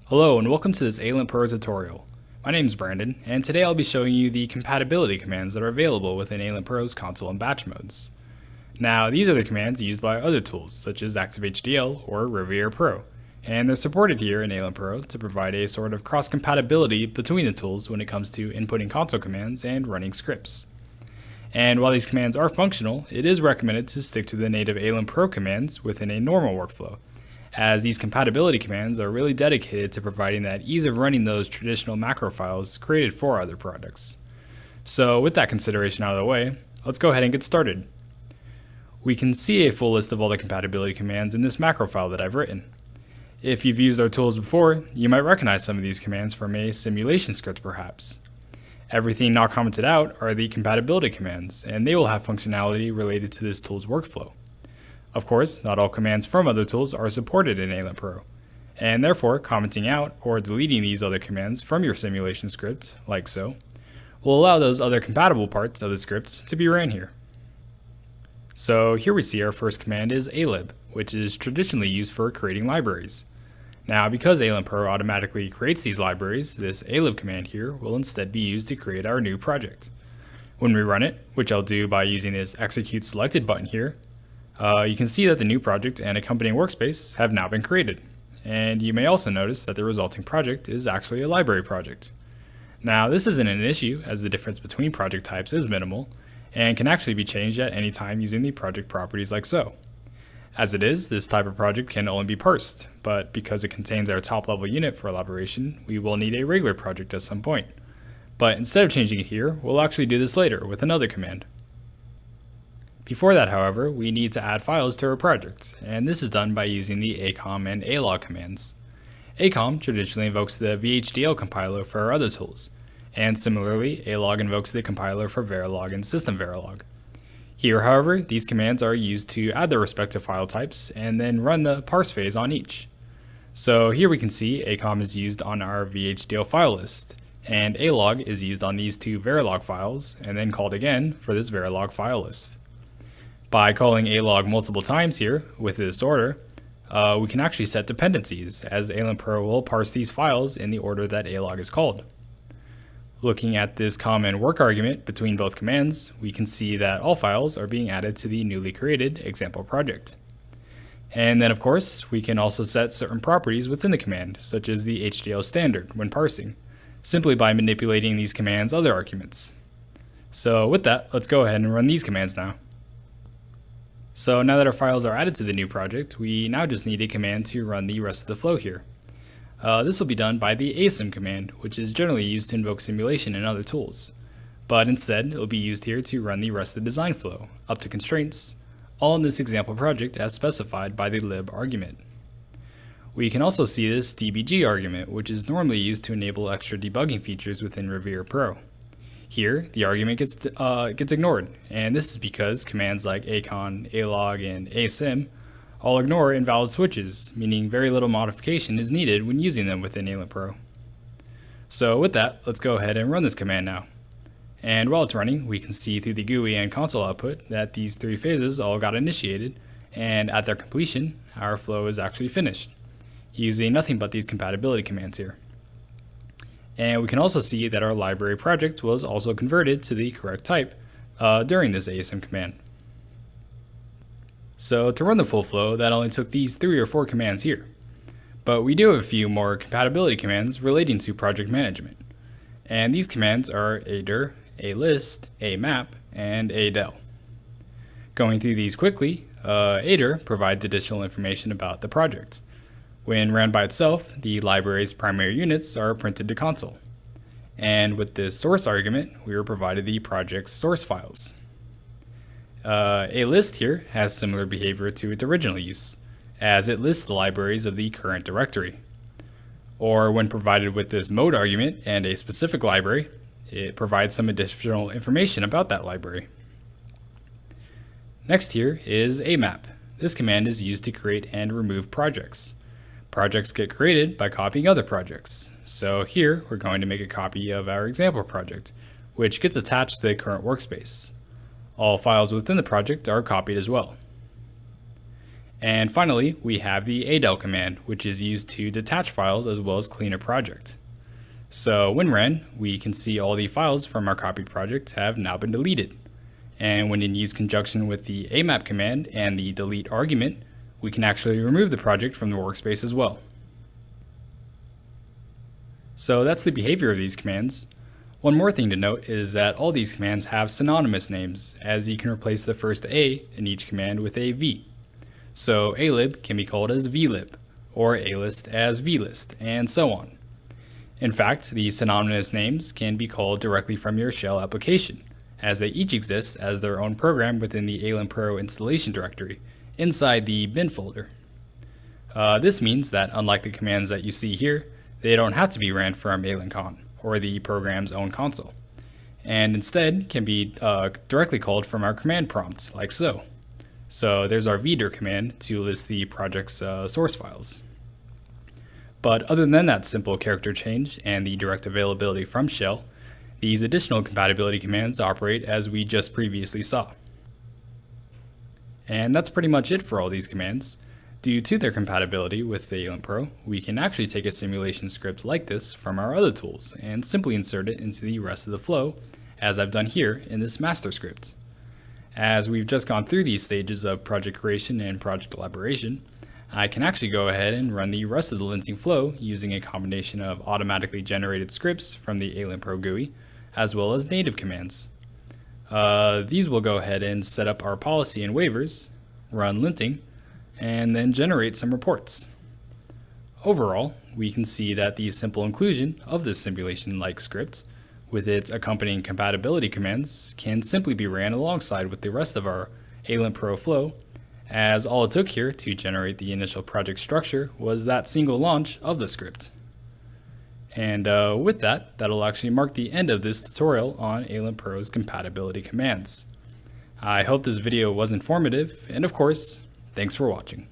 Hello and welcome to this ALINT-PRO tutorial. My name is Brandon, and today I'll be showing you the compatibility commands that are available within ALINT-PRO's console and batch modes. Now, these are the commands used by other tools, such as Active-HDL or Rivera-PRO, and they're supported here in ALINT-PRO to provide a sort of cross-compatibility between the tools when it comes to inputting console commands and running scripts. And while these commands are functional, it is recommended to stick to the native ALINT-PRO commands within a normal workflow, as these compatibility commands are really dedicated to providing that ease of running those traditional macro files created for other products. So with that consideration out of the way, let's go ahead and get started. We can see a full list of all the compatibility commands in this macro file that I've written. If you've used our tools before, you might recognize some of these commands from a simulation script perhaps. Everything not commented out are the compatibility commands, and they will have functionality related to this tool's workflow. Of course, not all commands from other tools are supported in ALINT-PRO, and therefore commenting out or deleting these other commands from your simulation script, like so, will allow those other compatible parts of the script to be ran here. So here we see our first command is alib, which is traditionally used for creating libraries. Now, because ALINT-PRO automatically creates these libraries, this alib command here will instead be used to create our new project. When we run it, which I'll do by using this execute selected button here, you can see that the new project and accompanying workspace have now been created. And you may also notice that the resulting project is actually a library project. Now, this isn't an issue, as the difference between project types is minimal and can actually be changed at any time using the project properties like so. As it is, this type of project can only be parsed, but because it contains our top level unit for elaboration, we will need a regular project at some point. But instead of changing it here, we'll actually do this later with another command. Before that, however, we need to add files to our project, and this is done by using the acom and alog commands. Acom traditionally invokes the VHDL compiler for our other tools, and similarly, alog invokes the compiler for Verilog and System Verilog. Here, however, these commands are used to add their respective file types and then run the parse phase on each. So here we can see acom is used on our VHDL file list, and alog is used on these two Verilog files, and then called again for this Verilog file list. By calling alog multiple times here with this order, we can actually set dependencies, as ALINT-PRO will parse these files in the order that alog is called. Looking at this common work argument between both commands, we can see that all files are being added to the newly created example project. And then of course, we can also set certain properties within the command, such as the HDL standard when parsing, simply by manipulating these commands' other arguments. So with that, let's go ahead and run these commands now. So now that our files are added to the new project, we now just need a command to run the rest of the flow here. This will be done by the asym command, which is generally used to invoke simulation in other tools. But instead, it will be used here to run the rest of the design flow, up to constraints, all in this example project as specified by the lib argument. We can also see this dbg argument, which is normally used to enable extra debugging features within Rivera-PRO. Here, the argument gets ignored, and this is because commands like acon, alog, and asym all ignore invalid switches, meaning very little modification is needed when using them within ALINT-PRO. So with that, let's go ahead and run this command now. And while it's running, we can see through the GUI and console output that these three phases all got initiated, and at their completion, our flow is actually finished, using nothing but these compatibility commands here. And we can also see that our library project was also converted to the correct type during this asym command. So to run the full flow, that only took these 3 or 4 commands here. But we do have a few more compatibility commands relating to project management. And these commands are adir, alist, amap, and adel. Going through these quickly, adir provides additional information about the project. When ran by itself, the library's primary units are printed to console. And with this source argument, we are provided the project's source files. Alist here has similar behavior to its original use, as it lists the libraries of the current directory. Or when provided with this mode argument and a specific library, it provides some additional information about that library. Next here is amap. This command is used to create and remove projects. Projects get created by copying other projects. So here, we're going to make a copy of our example project, which gets attached to the current workspace. All files within the project are copied as well. And finally, we have the ADEL command, which is used to detach files as well as clean a project. So when ran, we can see all the files from our copied project have now been deleted. And when in use conjunction with the amap command and the delete argument, we can actually remove the project from the workspace as well. So that's the behavior of these commands. One more thing to note is that all these commands have synonymous names, as you can replace the first A in each command with a V. So alib can be called as vlib, or alist as vlist, and so on. In fact, these synonymous names can be called directly from your shell application, as they each exist as their own program within the ALINT-PRO installation directory inside the bin folder. This means that unlike the commands that you see here, they don't have to be ran from ALINT-CON or the program's own console, and instead can be directly called from our command prompt, like so. So there's our vdir command to list the project's source files. But other than that simple character change and the direct availability from shell, these additional compatibility commands operate as we just previously saw. And that's pretty much it for all these commands. Due to their compatibility with the ALINT-PRO, we can actually take a simulation script like this from our other tools and simply insert it into the rest of the flow, as I've done here in this master script. As we've just gone through these stages of project creation and project elaboration, I can actually go ahead and run the rest of the linting flow using a combination of automatically generated scripts from the ALINT-PRO GUI, as well as native commands. These will go ahead and set up our policy and waivers, run linting, and then generate some reports. Overall, we can see that the simple inclusion of this simulation-like script with its accompanying compatibility commands can simply be ran alongside with the rest of our ALINT-PRO flow, as all it took here to generate the initial project structure was that single launch of the script. And with that, that'll actually mark the end of this tutorial on ALINT-PRO's compatibility commands. I hope this video was informative, and of course, thanks for watching.